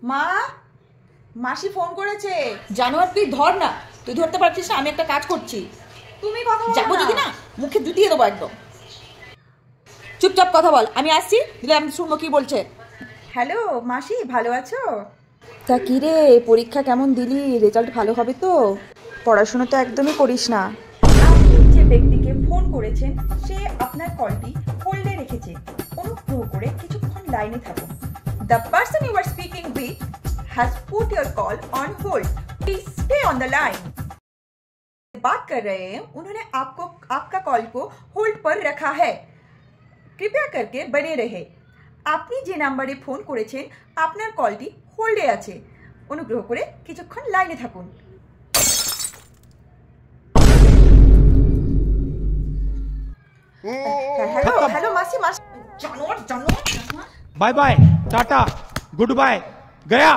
মা, মাসি ফোন করেছে। জানোয়ার, তুই ধর না। তুই ধরতে পারছিস না? আমি একটা কাজ করছি। তুমি কথা বলো। যাবো যদি না, মুখে জুতিয়ে দেবো একদম। চুপচাপ কথা বল, আমি আসছি, দিলে আমি শুনবো কি বলছে। হ্যালো মাসি, ভালো আছো? তা কি রে, পরীক্ষা কেমন দিলি? রেজাল্ট ভালো হবে তো? পড়াশোনা তো একদমই করিস না। আপনি যে ব্যক্তিকে ফোন করেছেন সে আপনার কলটি হোল্ডে রেখেছে। অনুগ্রহ করে কিছুক্ষণ লাইনে থাকুন। The person you are speaking with has put your call on hold. Please stay on the line. बात कर रहे हैं, उन्होंने आपका कॉल को होल्ड पर रखा है। कृपया करके बने रहे। আপনি যে নাম্বারে ফোন করেছেন আপনার কলটি হোল্ডে আছে। অনুগ্রহ করে কিছুক্ষণ লাইনে থাকুন। हेलो हेलो मासी मासी। जानवर जानवर। Bye bye, tata, good bye, गया।